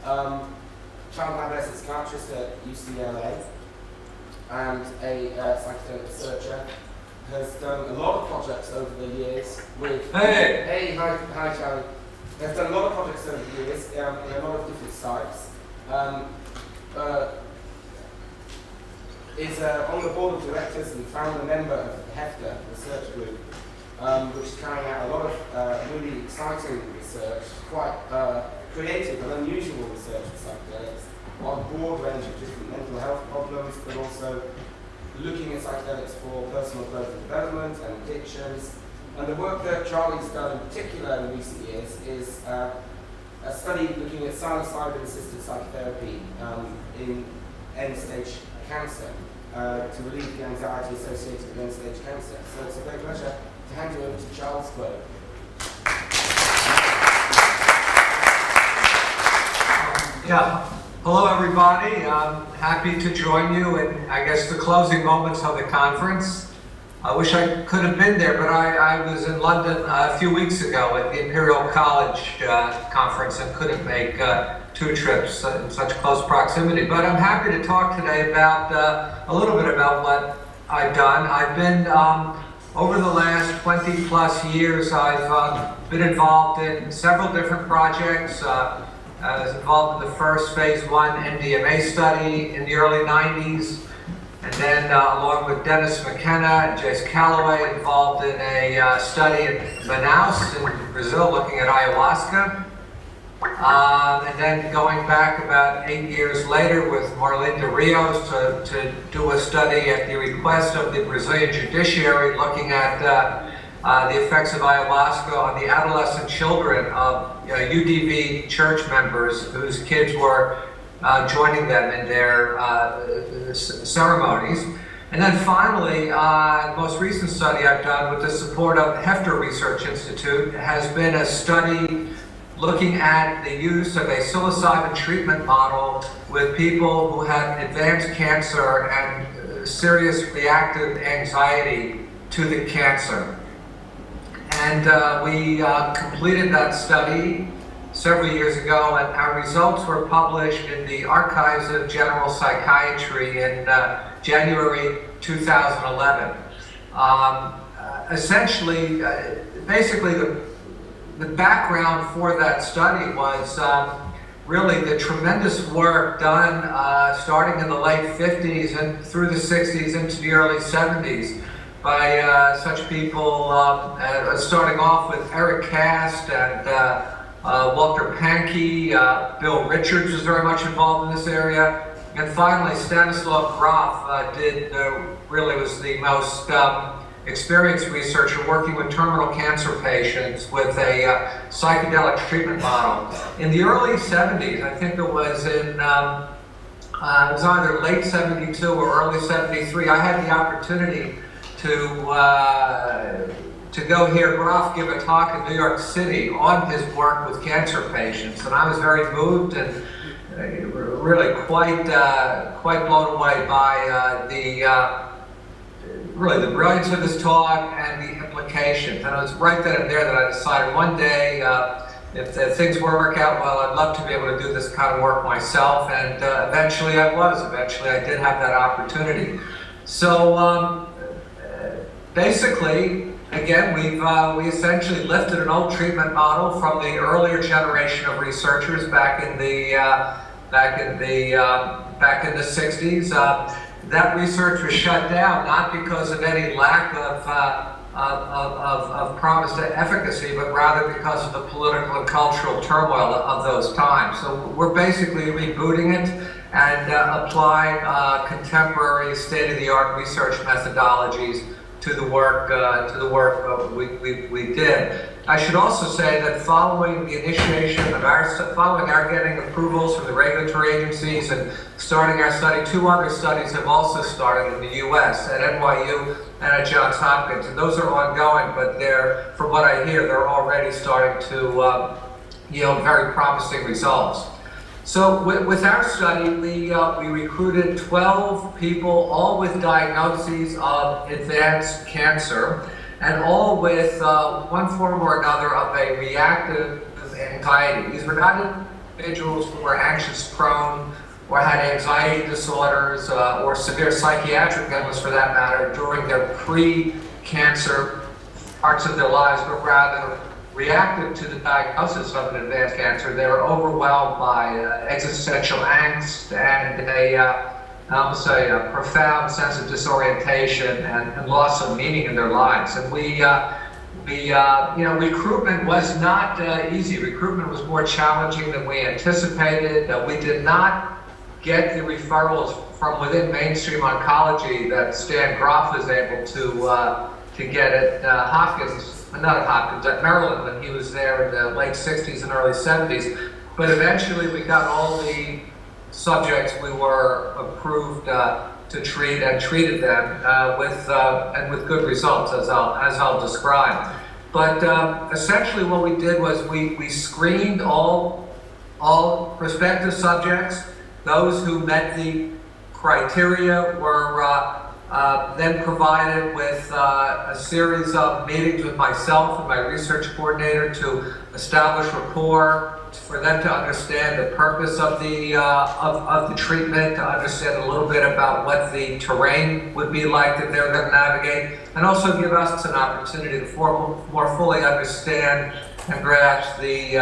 child and adolescent psychiatrist at UCLA, and a psychedelic researcher. Has done a lot of projects over the years with... Hey, hi Charlie. Has done a lot of projects over the years in a lot of different sites. Is on the board of directors and founder member of the HEFTA research group, which is carrying out a lot of really exciting research, quite creative and unusual research with psychedelics on a broad range of different mental health problems, but also looking at psychedelics for personal growth and development and addictions. And the work that Charlie's done in particular in recent years is a study looking at psilocybin-assisted psychotherapy in end-stage cancer to relieve the anxiety associated with end-stage cancer. So it's a great pleasure to hand you over to Charles Grob. Yeah. Hello, everybody. I'm happy to join you in, I guess, the closing moments of the conference. I wish I could have been there, but I was in London a few weeks ago at the Imperial College conference and couldn't make 2 trips in such close proximity. But I'm happy to talk today about a little bit about what I've done. I've been, over the last 20 plus years, I've been involved in several different projects. I was involved in the first phase 1 MDMA study in the early 90s, and then along with Dennis McKenna and Jace Calloway, involved in a study in Manaus in Brazil looking at ayahuasca. And then going back about 8 years later with Marlinda Rios to do a study at the request of the Brazilian judiciary looking at the effects of ayahuasca on the adolescent children of UDV church members whose kids were joining them in their ceremonies. And then finally, the most recent study I've done with the support of Hefter Research Institute has been a study looking at the use of a psilocybin treatment model with people who had advanced cancer and serious reactive anxiety to the cancer. And we completed that study several years ago, and our results were published in the Archives of General Psychiatry in January 2011. Essentially, basically the background for that study was really the tremendous work done starting in the late 50s and through the 60s into the early 70s by such people, starting off with Eric Cast and Walter Pankey. Bill Richards was very much involved in this area. And finally, Stanislav Grof really was the most experienced researcher working with terminal cancer patients with a psychedelic treatment model. In the early 70s, I think it was in, it was either late 72 or early 73, I had the opportunity to go hear Grof give a talk in New York City on his work with cancer patients, and I was very moved and really quite blown away by the brilliance of his talk and the implications. And it was right then and there that I decided one day, if things work out well, I'd love to be able to do this kind of work myself, and eventually I was. Eventually I did have that opportunity. So basically, again, we essentially lifted an old treatment model from the earlier generation of researchers back in the 60s. That research was shut down not because of any lack of promise to efficacy, but rather because of the political and cultural turmoil of those times. So we're basically rebooting it and applying contemporary, state-of-the-art research methodologies to the work we did. I should also say that following the initiation of following our getting approvals from the regulatory agencies and starting our study, 2 other studies have also started in the U.S. at NYU and at Johns Hopkins, and those are ongoing. But from what I hear, they're already starting to yield very promising results. So with our study, we recruited 12 people, all with diagnoses of advanced cancer, and all with one form or another of a reactive anxiety. These were not individuals who were anxious prone or had anxiety disorders or severe psychiatric illness for that matter during their pre-cancer parts of their lives, but rather reactive to the diagnosis of an advanced cancer. They were overwhelmed by existential angst and almost a profound sense of disorientation and loss of meaning in their lives. And recruitment was not easy. Recruitment was more challenging than we anticipated. We did not get the referrals from within mainstream oncology that Stan Grof was able to get at at Maryland when he was there in the late 60s and early 70s. But eventually we got all the subjects we were approved to treat and treated them with good results, as I'll describe. But essentially what we did was we screened all prospective subjects. Those who met the criteria were then provided with a series of meetings with myself and my research coordinator to establish rapport, for them to understand the purpose of the treatment, to understand a little bit about what the terrain would be like that they're going to navigate, and also give us an opportunity to more fully understand and grasp the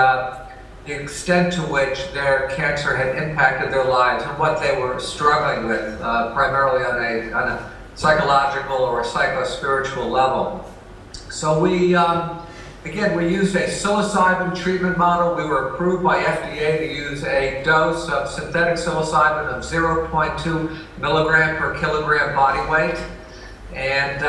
extent to which their cancer had impacted their lives and what they were struggling with, primarily on a psychological or a psycho-spiritual level. So we used a psilocybin treatment model. We were approved by FDA to use a dose of synthetic psilocybin of 0.2 milligram per kilogram body weight. And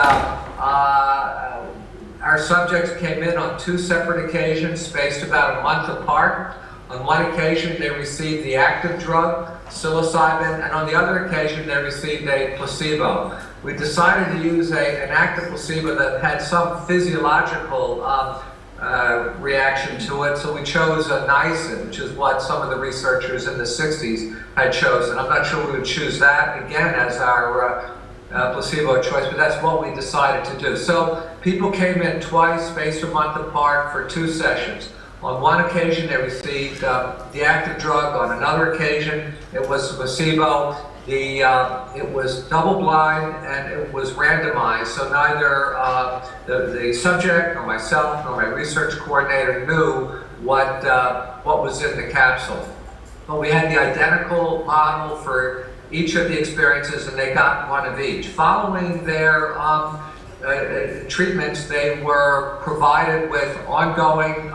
our subjects came in on 2 separate occasions, spaced about a month apart. On one occasion, they received the active drug, psilocybin, and on the other occasion, they received a placebo. We decided to use an active placebo that had some physiological reaction to it, so we chose a niacin, which is what some of the researchers in the 60s had chosen. I'm not sure we would choose that again as our placebo choice, but that's what we decided to do. So people came in twice, spaced a month apart for 2 sessions. On one occasion, they received the active drug. On another occasion, it was placebo. It was double-blind and it was randomized, so neither the subject nor myself nor my research coordinator knew what was in the capsule. But we had the identical model for each of the experiences, and they got one of each. Following their treatments, they were provided with ongoing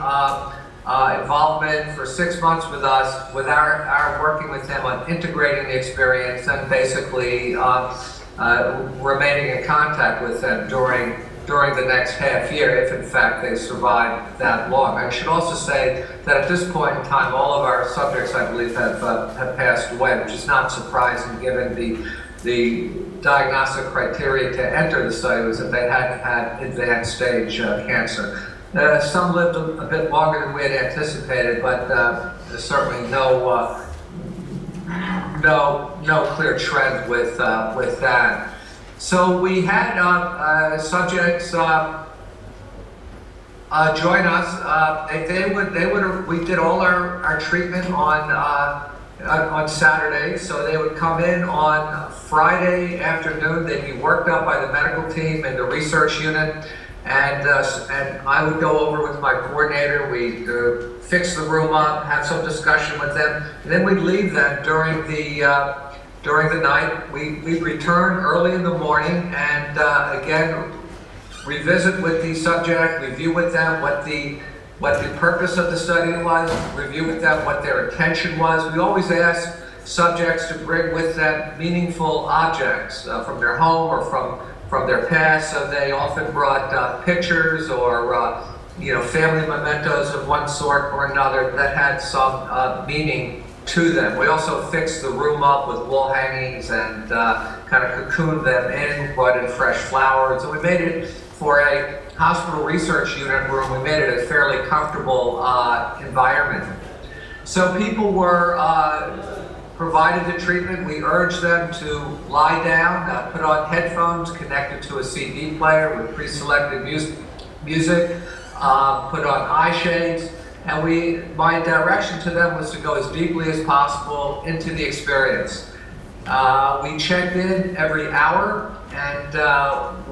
involvement for 6 months with us, with our working with them on integrating the experience and basically remaining in contact with them during the next half year, if in fact they survived that long. I should also say that at this point in time, all of our subjects, I believe, have passed away, which is not surprising given the diagnostic criteria to enter the study was that they hadn't had advanced stage cancer. Some lived a bit longer than we had anticipated, but there's certainly no clear trend with that. So we had subjects join us. We did all our treatment on Saturday, so they would come in on Friday afternoon. They'd be worked up by the medical team and the research unit. And I would go over with my coordinator. We'd fix the room up, have some discussion with them, and then we'd leave them during the night. We'd return early in the morning and again revisit with the subject, review with them what the purpose of the study was, review with them what their intention was. We always ask subjects to bring with them meaningful objects from their home or from their past, so they often brought pictures or family mementos of one sort or another that had some meaning to them. We also fixed the room up with wall hangings and kind of cocooned them in, brought in fresh flowers, and we made it for a hospital research unit room. We made it a fairly comfortable environment. So people were provided the treatment. We urged them to lie down, put on headphones connected to a CD player with pre-selected music, put on eye shades, And my direction to them was to go as deeply as possible into the experience. We checked in every hour and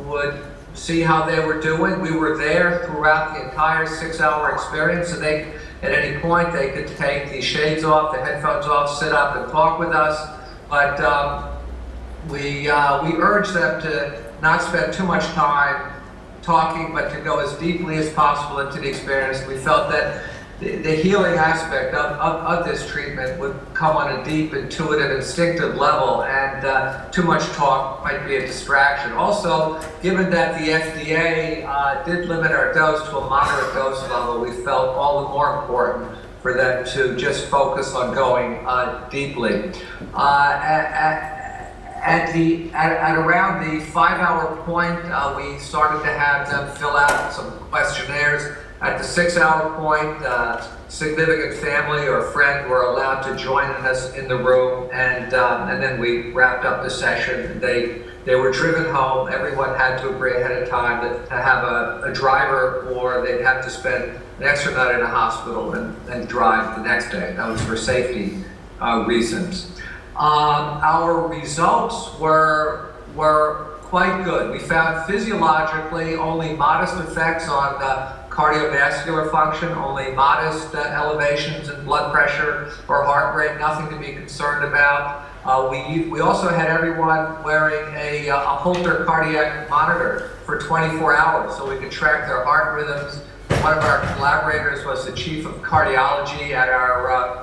would see how they were doing. We were there throughout the entire 6-hour experience, so they, at any point, they could take the shades off, the headphones off, sit up and talk with us. But we urged them to not spend too much time talking, but to go as deeply as possible into the experience. We felt that the healing aspect of this treatment would come on a deep, intuitive, instinctive level, and too much talk might be a distraction. Also, given that the FDA did limit our dose to a moderate dose level, we felt all the more important for them to just focus on going deeply. At around the 5-hour point, we started to have them fill out some questionnaires. At the 6-hour point, significant family or friend were allowed to join us in the room, and then we wrapped up the session. They were driven home. Everyone had to agree ahead of time to have a driver, or they'd have to spend an extra night in a hospital and drive the next day. That was for safety reasons. Our results were quite good. We found physiologically only modest effects on cardiovascular function, only modest elevations in blood pressure or heart rate, nothing to be concerned about. We also had everyone wearing a Holter cardiac monitor for 24 hours so we could track their heart rhythms. One of our collaborators was the chief of cardiology at our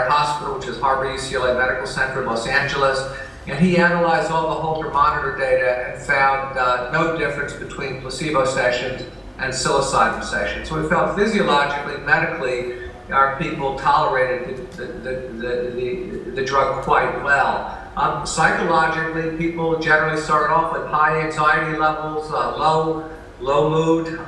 hospital, which is Harbor-UCLA Medical Center in Los Angeles. And he analyzed all the Holter monitor data and found no difference between placebo sessions and psilocybin sessions. So we felt physiologically, medically, our people tolerated the drug quite well. Psychologically, people generally start off with high anxiety levels, low mood,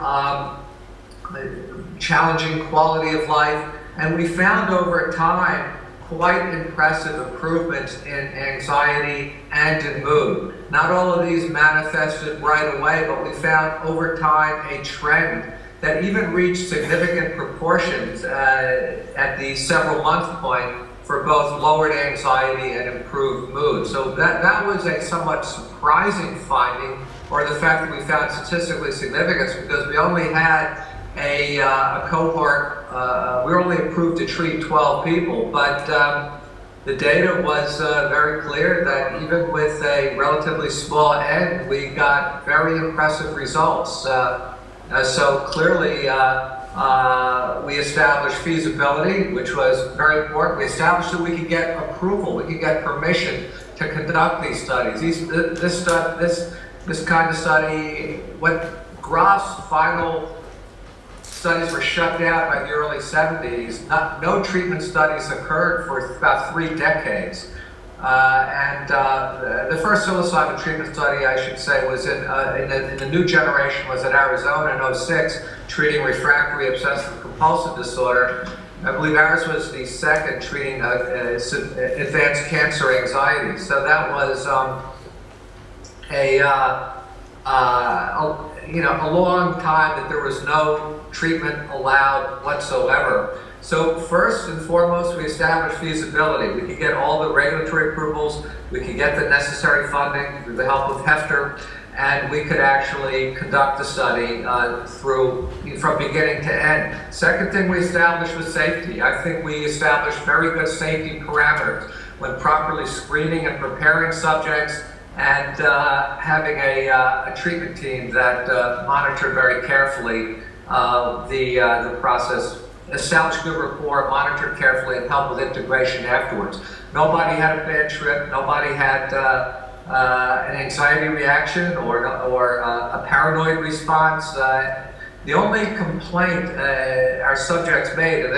challenging quality of life, and we found over time quite impressive improvements in anxiety and in mood. Not all of these manifested right away, but we found over time a trend that even reached significant proportions at the several month point for both lowered anxiety and improved mood. So that was a somewhat surprising finding, or the fact that we found statistically significance, because we only had a cohort, we were only approved to treat 12 people, but the data was very clear that even with a relatively small N, we got very impressive results. So clearly, we established feasibility, which was very important. We established that we could get approval, we could get permission to conduct these studies. This kind of study, when Grob's final studies were shut down by the early 70s. No treatment studies occurred for about 3 decades. The first psilocybin treatment study, I should say, was in the new generation, was in Arizona in '06, treating refractory obsessive compulsive disorder. I believe ours was the second, treating advanced cancer anxiety. So that was a long time that there was no treatment allowed whatsoever. So first and foremost, we established feasibility. We could get all the regulatory approvals, we could get the necessary funding through the help of Hefter, and we could actually conduct the study from beginning to end. Second thing we established was safety. I think we established very good safety parameters when properly screening and preparing subjects, and having a treatment team that monitored very carefully the process, established good rapport, monitored carefully, and helped with integration afterwards. Nobody had a bad trip. Nobody had an anxiety reaction or a paranoid response. The only complaint our subjects made, and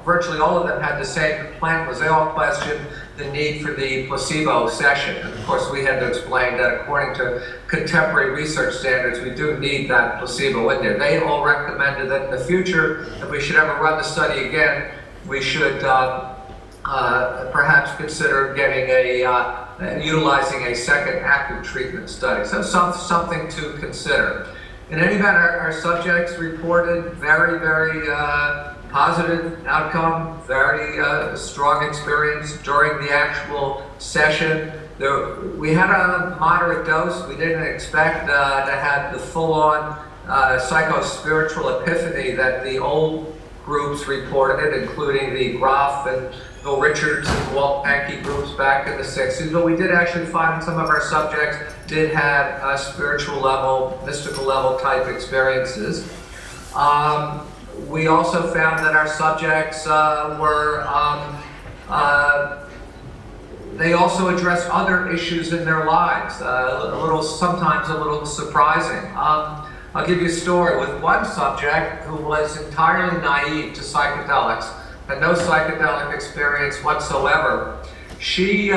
virtually all of them had the same complaint, was they all questioned the need for the placebo session. And of course, we had to explain that according to contemporary research standards, we do need that placebo in there. They all recommended that in the future, if we should ever run the study again, we should perhaps consider getting utilizing a second active treatment study. So something to consider. In any event, our subjects reported very, very positive outcome, very strong experience during the actual session. We had a moderate dose. We didn't expect to have the full-on psycho-spiritual epiphany that the old groups reported, including the Grob and Bill Richards and Walt Pankey groups back in the 60s, but we did actually find some of our subjects did have spiritual level, mystical level type experiences. We also found that our subjects they also addressed other issues in their lives, sometimes a little surprising. I'll give you a story with one subject who was entirely naive to psychedelics, had no psychedelic experience whatsoever. She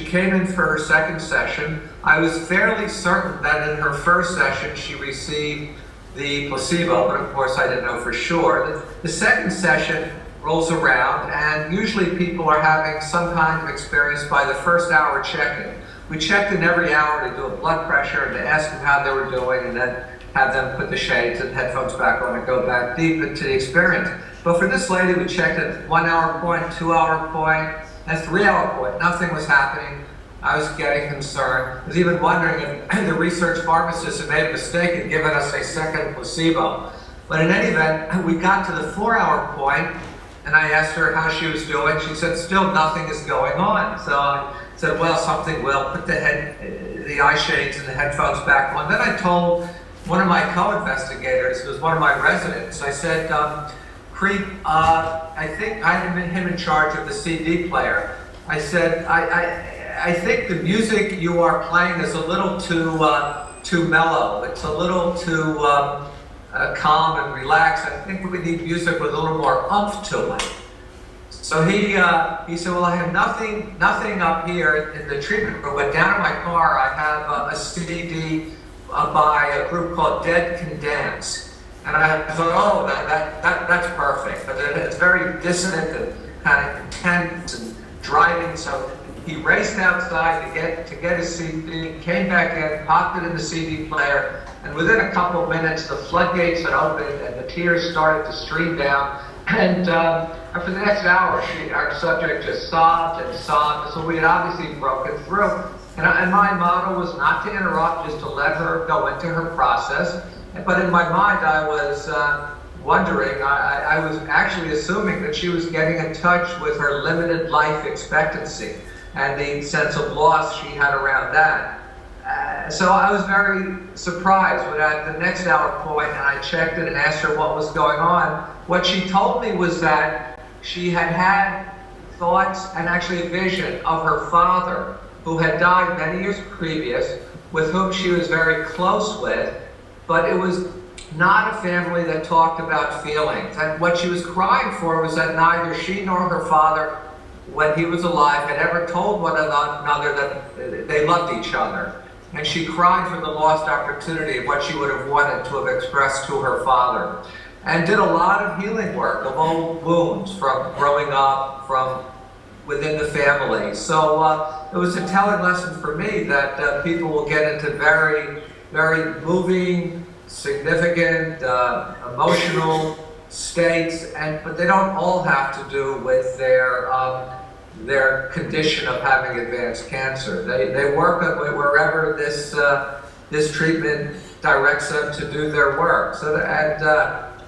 came in for her second session. I was fairly certain that in her first session she received the placebo, but of course I didn't know for sure. The second session rolls around, and usually people are having some kind of experience by the first hour check-in. We checked in every hour to do a blood pressure and to ask them how they were doing, and then have them put the shades and headphones back on and go back deep into the experience. But for this lady, we checked at 1 hour point, 2 hour point, and 3 hour point. Nothing was happening. I was getting concerned. I was even wondering if the research pharmacist had made a mistake and given us a second placebo. But in any event, we got to the 4 hour point, and I asked her how she was doing. She said, still nothing is going on. So I said, well, something will. Put the eye shades and the headphones back on. Then I told one of my co-investigators, who was one of my residents, I said, Creep, I think I had him in charge of the CD player. I said, I think the music you are playing is a little too mellow. It's a little too calm and relaxed. I think we need music with a little more oomph to it. So he said, well, I have nothing up here in the treatment room, but down in my car I have a CD by a group called Dead Can Dance. And I thought, oh, that's perfect. But it's very dissonant and kind of intense and driving. So he raced outside to get his CD, came back in, popped it in the CD player, and within a couple of minutes the floodgates had opened and the tears started to stream down. And for the next hour, our subject just sobbed and sobbed. So we had obviously broken through. And my motto was not to interrupt, just to let her go into her process. But in my mind, I was wondering, I was actually assuming that she was getting in touch with her limited life expectancy and the sense of loss she had around that. So I was very surprised when at the next hour point, and I checked it and asked her what was going on. What she told me was that she had thoughts and actually a vision of her father, who had died many years previous, with whom she was very close with, but it was not a family that talked about feelings. And what she was crying for was that neither she nor her father, when he was alive, had ever told one another that they loved each other. And she cried for the lost opportunity of what she would have wanted to have expressed to her father. And did a lot of healing work of old wounds from growing up, from within the family. So it was a telling lesson for me that people will get into very, very moving, significant, emotional states, but they don't all have to do with their condition of having advanced cancer. They work wherever this treatment directs them to do their work. So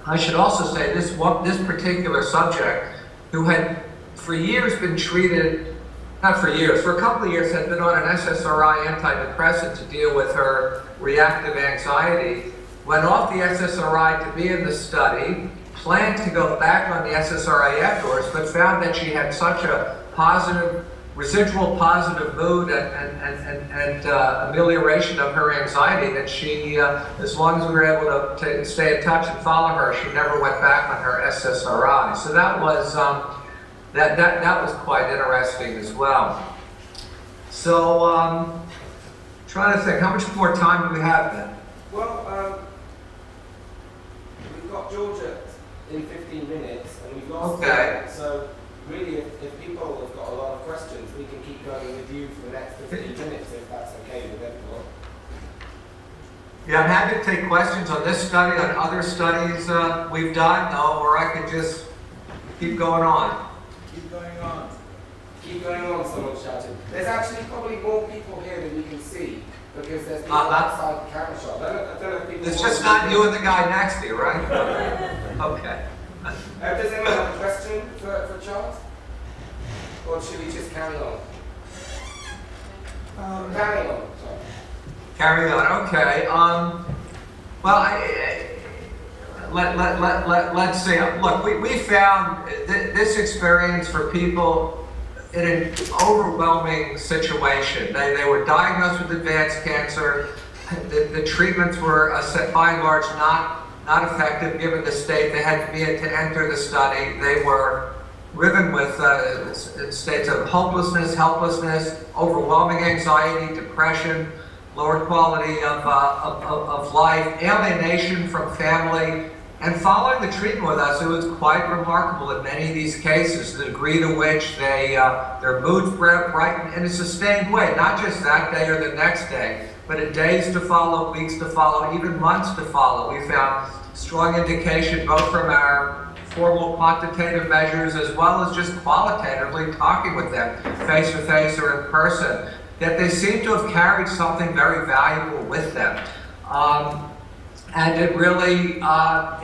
I should also say this particular subject, who had for years been treated, not for years, for a couple of years had been on an SSRI antidepressant to deal with her reactive anxiety, went off the SSRI to be in the study, planned to go back on the SSRI afterwards, but found that she had such a residual positive mood and amelioration of her anxiety that she, as long as we were able to stay in touch and follow her, she never went back on her SSRI. So that was that was quite interesting as well. So trying to think, how much more time do we have then? Well, we've got Georgia in 15 minutes, and we've lost okay. So really, if people have got a lot of questions, we can keep going with you for the next 15 minutes, if that's okay with everyone. Yeah, I'm happy to take questions on this study, on other studies we've done, or I could just keep going on. Keep going on. Keep going on, someone shouted. There's actually probably more people here than you can see, because there's people outside the camera shop. I don't know if people... It's just not you and the guy next to you, right? Okay. Does anyone have a question for Charles? Or should we just carry on? Carry on, sorry. Carry on, okay. Well, let's see. Look, we found this experience for people in an overwhelming situation. They were diagnosed with advanced cancer. The treatments were, by and large, not effective given the state they had to be in to enter the study. They were riven with states of hopelessness, helplessness, overwhelming anxiety, depression, lower quality of life, alienation from family. And following the treatment with us, it was quite remarkable in many of these cases, the degree to which their moods brightened in a sustained way, not just that day or the next day, but in days to follow, weeks to follow, even months to follow. We found strong indication both from our formal quantitative measures as well as just qualitatively talking with them face to face or in person, that they seem to have carried something very valuable with them. And it really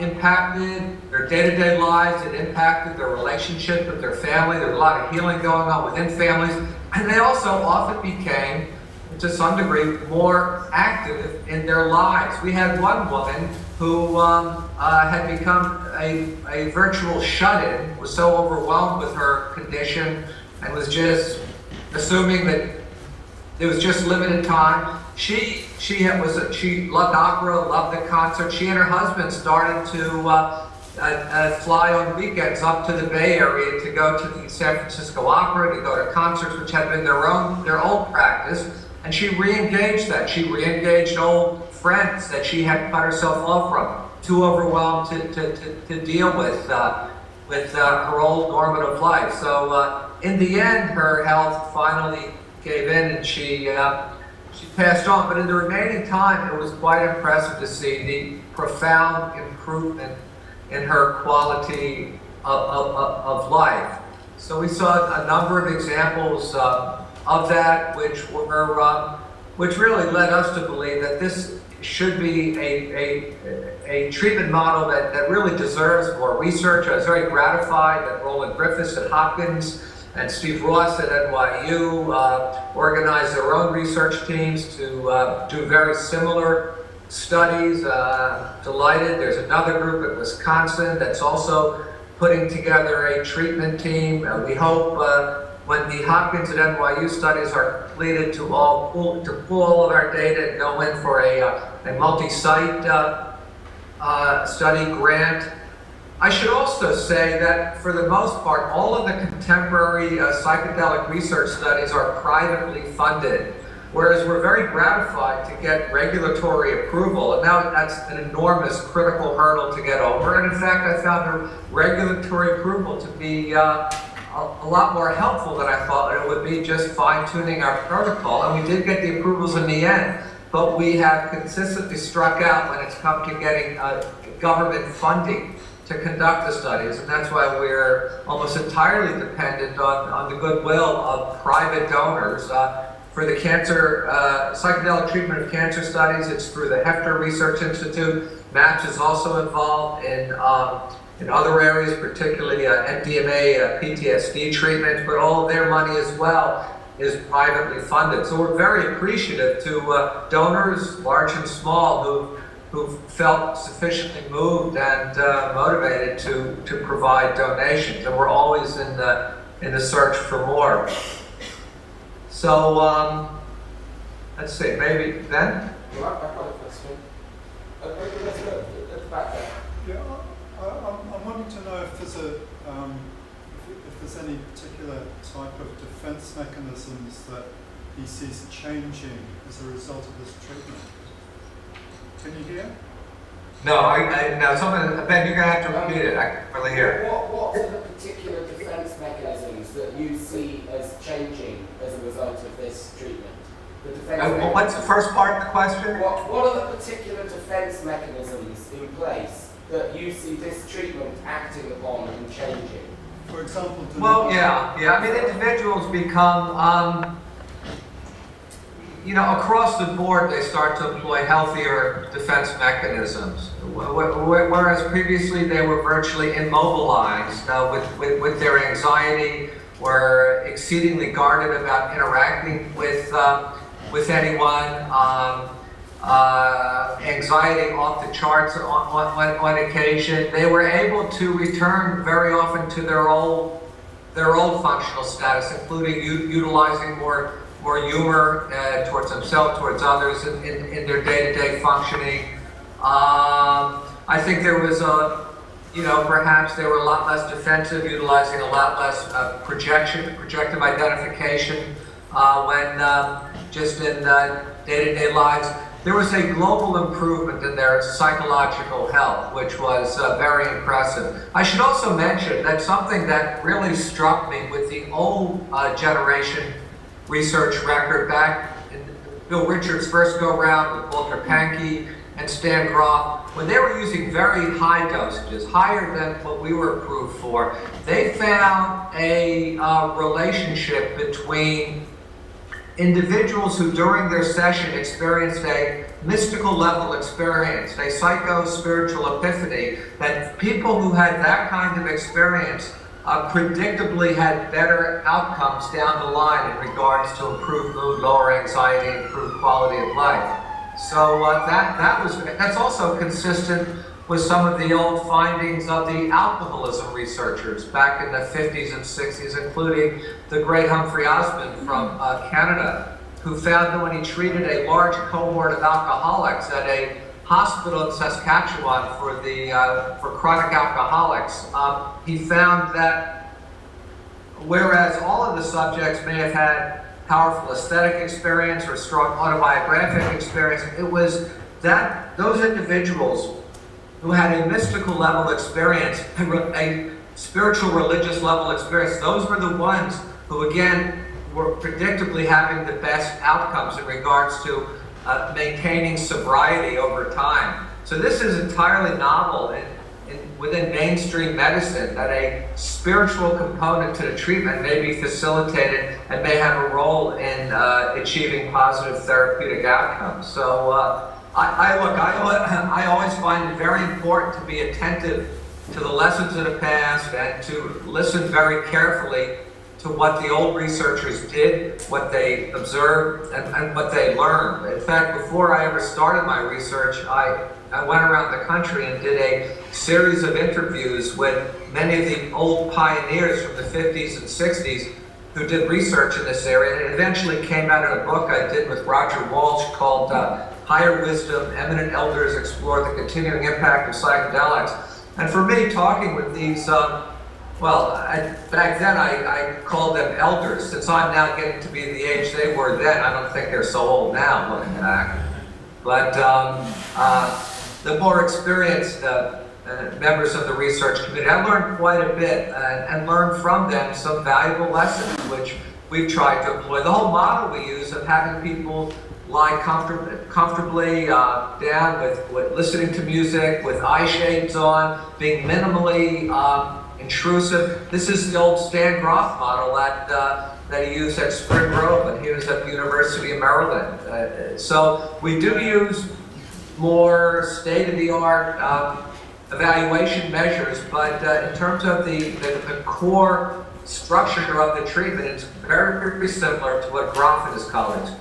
impacted their day-to-day lives, it impacted their relationship with their family. There was a lot of healing going on within families, and they also often became, to some degree, more active in their lives. We had one woman who had become a virtual shut-in, was so overwhelmed with her condition and was just assuming that it was just limited time. She loved opera, loved the concert. She and her husband started to fly on weekends up to the Bay Area to go to the San Francisco Opera, to go to concerts, which had been their old practice. And she re-engaged that. She re-engaged old friends that she had cut herself off from, too overwhelmed to deal with her old normative life. So in the end, her health finally gave in and she passed on. But in the remaining time, it was quite impressive to see the profound improvement in her quality of life. So we saw a number of examples of that, which really led us to believe that this should be a treatment model that really deserves more research. I was very gratified that Roland Griffiths at Hopkins and Steve Ross at NYU organized their own research teams to do very similar studies. Delighted. There's another group at Wisconsin that's also putting together a treatment team. We hope when the Hopkins and NYU studies are completed to pull all of our data and go in for a multi-site study grant. I should also say that for the most part, all of the contemporary psychedelic research studies are privately funded, whereas we're very gratified to get regulatory approval, and now that's an enormous critical hurdle to get over. And in fact, I found the regulatory approval to be a lot more helpful than I thought it would be, just fine-tuning our protocol. And we did get the approvals in the end, but we have consistently struck out when it's come to getting government funding to conduct the studies, and that's why we're almost entirely dependent on the goodwill of private donors. For the cancer, psychedelic treatment of cancer studies, it's through the Hefter Research Institute. MAPS is also involved in other areas, particularly MDMA, PTSD treatment, but all of their money as well is privately funded. So we're very appreciative to donors, large and small, who felt sufficiently moved and motivated to provide donations, and we're always in the search for more. So let's see, maybe Ben? Well, I've got a question. Okay, let's go. Let's back there. Yeah, I'm wanting to know if there's any particular type of defense mechanisms that he sees changing as a result of this treatment. Can you hear? No, no, Ben, you're gonna have to repeat it. I can't really hear. What are the particular defense mechanisms that you see as changing as a result of this treatment? The defense mechanisms. What's the first part of the question? What are the particular defense mechanisms in place that you see this treatment acting upon and changing? For example, Well, yeah. I mean, individuals become, across the board, they start to employ healthier defense mechanisms. Whereas previously they were virtually immobilized with their anxiety, were exceedingly guarded about interacting with anyone, anxiety off the charts on occasion. They were able to return very often to their old functional status, including utilizing more humor towards themselves, towards others in their day-to-day functioning. I think there was perhaps they were a lot less defensive, utilizing a lot less projective identification when just in day-to-day lives. There was a global improvement in their psychological health, which was very impressive. I should also mention that something that really struck me with the old generation research record back in Bill Richards' first go-round with Walter Pankey and Stan Grob, when they were using very high dosages, higher than what we were approved for, they found a relationship between individuals who during their session experienced a mystical level experience, a psycho-spiritual epiphany, that people who had that kind of experience predictably had better outcomes down the line in regards to improved mood, lower anxiety, improved quality of life. So that's also consistent with some of the old findings of the alcoholism researchers back in the 50s and 60s, including the great Humphrey Osmond from Canada, who found that when he treated a large cohort of alcoholics at a hospital in Saskatchewan for chronic alcoholics, he found that whereas all of the subjects may have had powerful aesthetic experience or strong autobiographic experience, it was that those individuals who had a mystical level experience, a spiritual religious level experience, those were the ones who again were predictably having the best outcomes in regards to maintaining sobriety over time. So this is entirely novel within mainstream medicine, that a spiritual component to the treatment may be facilitated and may have a role in achieving positive therapeutic outcomes. So I always find it very important to be attentive to the lessons of the past and to listen very carefully to what the old researchers did, what they observed, and what they learned. In fact, before I ever started my research, I went around the country and did a series of interviews with many of the old pioneers from the 50s and 60s who did research in this area. And it eventually came out in a book I did with Roger Walsh called Higher Wisdom, Eminent Elders Explore the Continuing Impact of Psychedelics. And for me, talking with these back then I called them elders. Since I'm now getting to be the age they were then, I don't think they're so old now looking back. But the more experienced members of the research community, I learned quite a bit and learned from them some valuable lessons, which we've tried to employ. The whole model we use of having people lie comfortably down with listening to music, with eye shades on, being minimally intrusive. This is the old Stan Grof model that he used at Spring Grove when he was at the University of Maryland. So we do use more state-of-the-art evaluation measures, but in terms of the core structure of the treatment, it's very, very similar to what Grof and his colleagues do.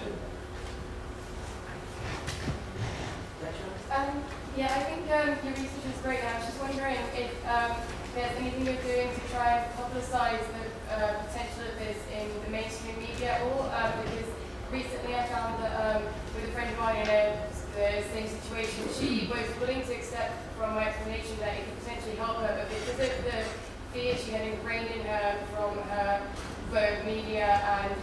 Yeah, I think your research is great. I was just wondering if there's anything you're doing to try and publicize the potential of this in the mainstream media at all, because recently I found that with a friend of mine in the same situation, she was willing to accept from my explanation that it could potentially help her, but because of the fear she had ingrained in her from her Vogue media and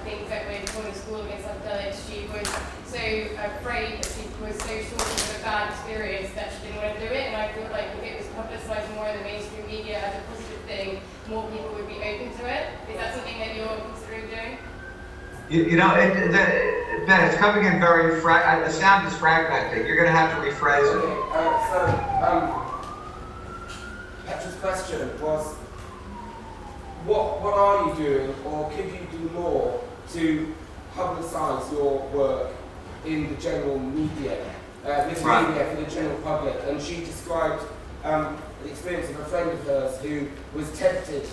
things that were going to school against psychedelics, she was so afraid that she was so sure it was a bad experience that she didn't want to do it. And I feel like if it was publicized more in the mainstream media as a positive thing, more people would be open to it. Is that something that you're considering doing? Ben, it's coming in very the sound is fragmented. You're going to have to rephrase it. Okay, Petra's question was, what are you doing, or could you do more to publicise your work in the general media, media for the general public? And she described the experience of a friend of hers who was tempted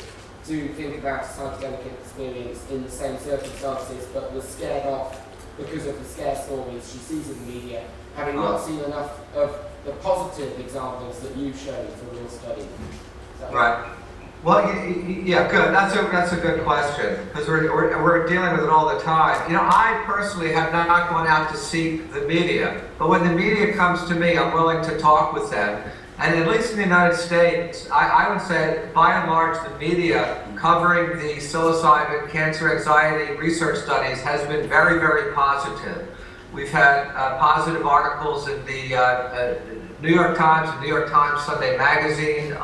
to think about a psychedelic experience in the same circumstances, but was scared off because of the scare stories she sees in the media, having not seen enough of the positive examples that you've shown from your study. Right. Well, yeah, good. That's a good question, because we're dealing with it all the time. You know, I personally have not gone out to seek the media, but when the media comes to me, I'm willing to talk with them. And at least in the United States, I would say, by and large, the media covering the psilocybin cancer anxiety research studies has been very, very positive. We've had positive articles in the New York Times, the New York Times Sunday Magazine,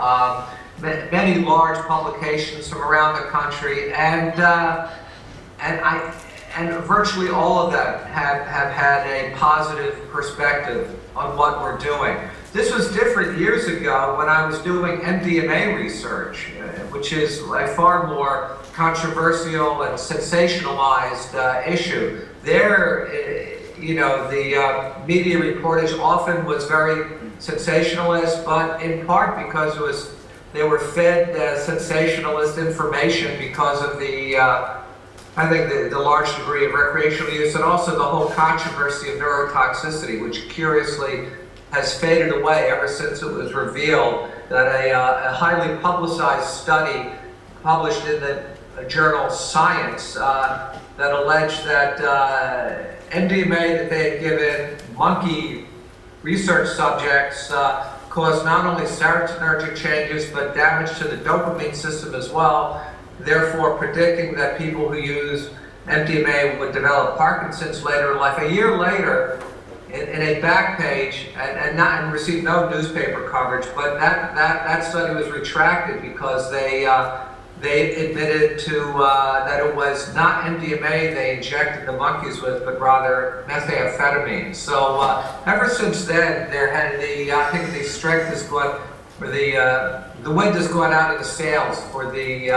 many large publications from around the country, and virtually all of them have had a positive perspective on what we're doing. This was different years ago when I was doing MDMA research, which is a far more controversial and sensationalized issue. There, you know, the media reportage often was very sensationalist, but in part because they were fed sensationalist information because of the, I think, the large degree of recreational use, and also the whole controversy of neurotoxicity, which curiously has faded away ever since it was revealed that a highly publicized study published in the journal Science that alleged that MDMA that they had given monkey research subjects caused not only serotonergic changes but damage to the dopamine system as well, therefore predicting that people who use MDMA would develop Parkinson's later in life. A year later, in a back page, and received no newspaper coverage, but that study was retracted because they admitted to that it was not MDMA they injected the monkeys with, but rather methamphetamine. So ever since then, there had I think the strength has gone, or the wind has gone out of the sails for the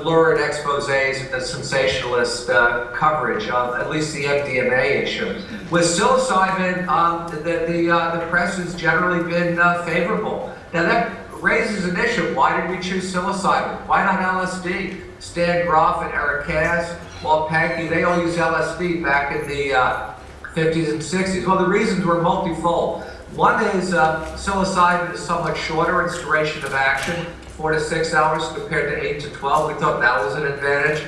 lurid exposés and the sensationalist coverage of at least the MDMA issue. With psilocybin, the press has generally been favorable. Now that raises an issue. Why did we choose psilocybin? Why not LSD? Stan Grof and Eric Cass, Walt Pankey, they all used LSD back in the 50s and 60s. Well, the reasons were multifold. One is psilocybin is somewhat shorter in its duration of action, 4 to 6 hours compared to 8 to 12. We thought that was an advantage.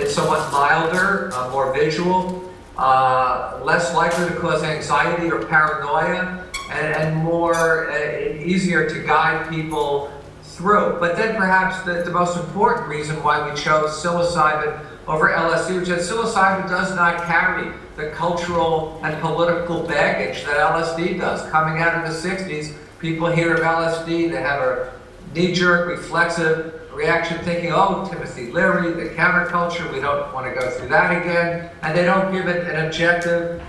It's somewhat milder, more visual, less likely to cause anxiety or paranoia, and more easier to guide people through. But then perhaps the most important reason why we chose psilocybin over LSD, which is psilocybin does not carry the cultural and political baggage that LSD does. Coming out of the 60s, people hear of LSD, they have a knee-jerk, reflexive reaction thinking, oh, Timothy Leary, the counterculture, we don't want to go through that again, and they don't give it an objective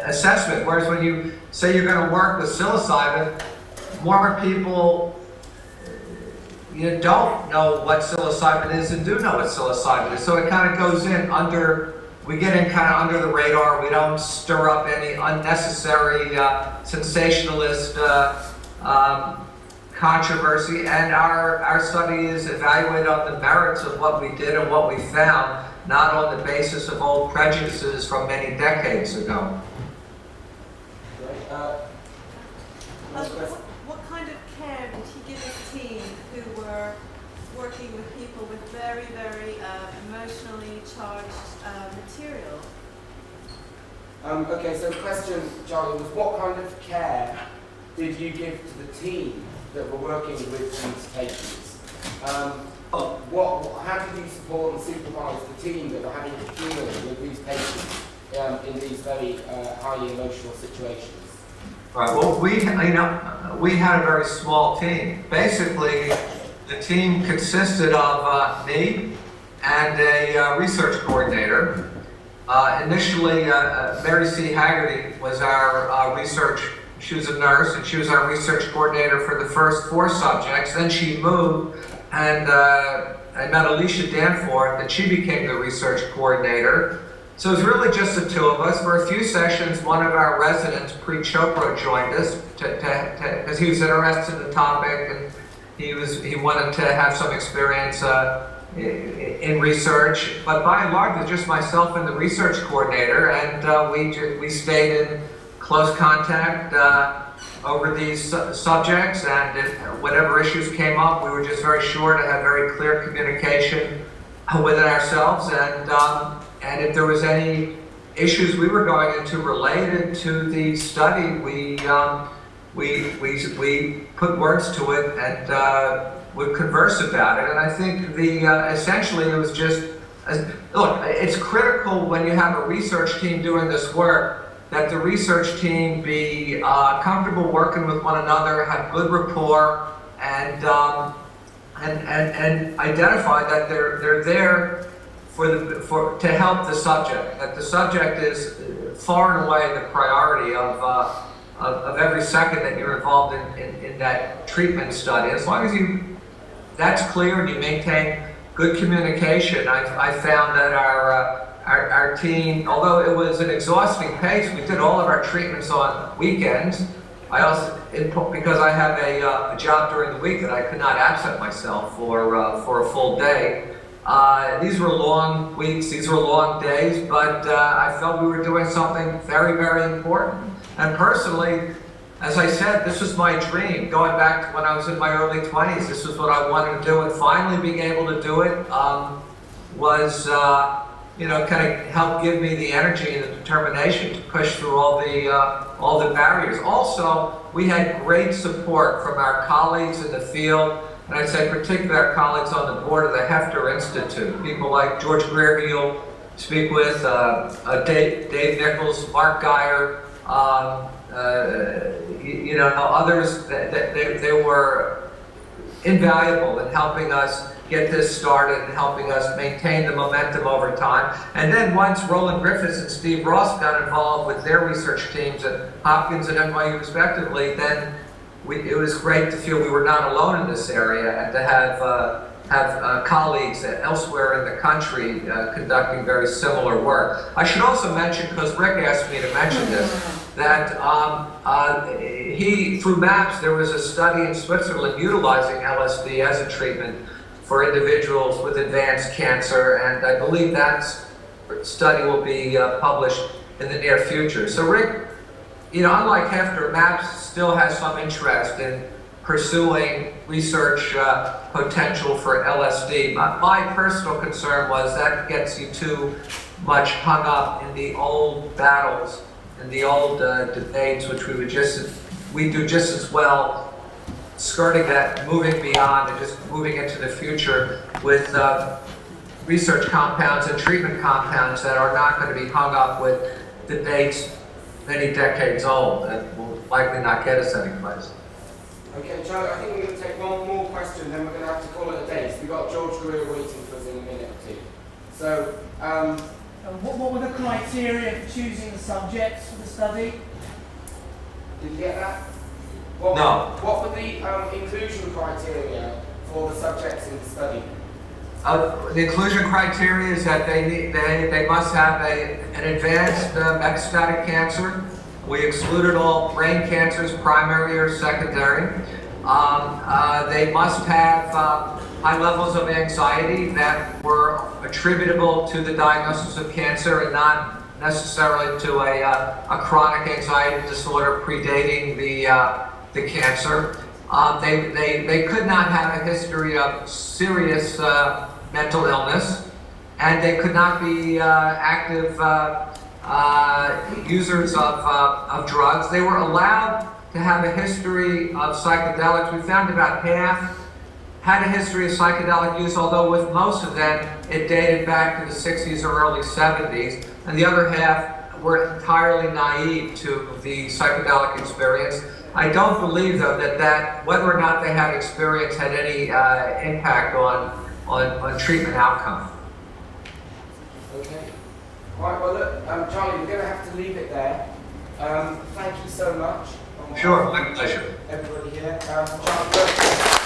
assessment. Whereas when you say you're going to work with psilocybin, more people don't know what psilocybin is and do know what psilocybin is. So it kind of goes in we get in kind of under the radar. We don't stir up any unnecessary sensationalist controversy, and our study is evaluated on the merits of what we did and what we found, not on the basis of old prejudices from many decades ago. What kind of care did he give his team who were working with people with very, very emotionally charged material? Okay, so the question, Charlie, was what kind of care did you give to the team that were working with these patients? How did you support and supervise the team that were having to deal with these patients in these very highly emotional situations? Right. Well, we had a very small team. Basically, the team consisted of me and a research coordinator. Initially, Mary C. Haggerty was our research. She was a nurse, and she was our research coordinator for the first 4 subjects. Then she moved, and I met Alicia Danforth, and she became the research coordinator. So it was really just the 2 of us. For a few sessions, one of our residents, Preet Chopra, joined us because he was interested in the topic, and he wanted to have some experience in research. But by and large, it was just myself and the research coordinator, and we stayed in close contact over these subjects, and if whatever issues came up, we were just very sure to have very clear communication within ourselves, and if there was any issues we were going into related to the study, we put words to it and would converse about it. And I think essentially it was just, look, it's critical when you have a research team doing this work that the research team be comfortable working with one another, have good rapport, and identify that they're there to help the subject. That the subject is far and away the priority of every second that you're involved in that treatment study. As long as that's clear and you maintain good communication, I found that our team, although it was an exhausting pace, we did all of our treatments on weekends. I also, because I have a job during the week that I could not absent myself for a full day. These were long weeks, these were long days, but I felt we were doing something very, very important. And personally, as I said, this was my dream. Going back to when I was in my early 20s, this was what I wanted to do, and finally being able to do it was kind of helped give me the energy and the determination to push through all the barriers. Also, we had great support from our colleagues in the field, and I'd say particularly our colleagues on the board of the Hefter Institute. People like George Greer, who you'll speak with, Dave Nichols, Mark Geyer, others. They were invaluable in helping us get this started and helping us maintain the momentum over time. And then once Roland Griffiths and Steve Ross got involved with their research teams at Hopkins and NYU respectively, then it was great to feel we were not alone in this area and to have colleagues elsewhere in the country conducting very similar work. I should also mention, because Rick asked me to mention this, that through MAPS, there was a study in Switzerland utilizing LSD as a treatment for individuals with advanced cancer, and I believe that study will be published in the near future. So Rick, unlike Hefter, MAPS still has some interest in pursuing research potential for LSD. My personal concern was that gets you too much hung up in the old battles and the old debates, which we do just as well skirting that, moving beyond and just moving into the future with research compounds and treatment compounds that are not going to be hung up with debates many decades old that will likely not get us anyplace. Okay, Charlie, I think we're going to take one more question, then we're going to have to call it a day. So we've got George Greer waiting for us in a minute or two. So, what were the criteria for choosing the subjects for the study? did you get that? No. What were the inclusion criteria for the subjects in the study? The inclusion criteria is that they must have an advanced metastatic cancer. We excluded all brain cancers, primary or secondary. They must have high levels of anxiety that were attributable to the diagnosis of cancer and not necessarily to a chronic anxiety disorder predating the cancer. They could not have a history of serious mental illness, and they could not be active users of drugs. They were allowed to have a history of psychedelics. We found about half had a history of psychedelic use, although with most of them it dated back to the 60s or early 70s, and the other half were entirely naive to the psychedelic experience. I don't believe, though, that whether or not they had experience had any impact on treatment outcome. Okay. Right, well look, Charlie, we're going to have to leave it there. Thank you so much. Sure, my pleasure. Everybody here. Charlie,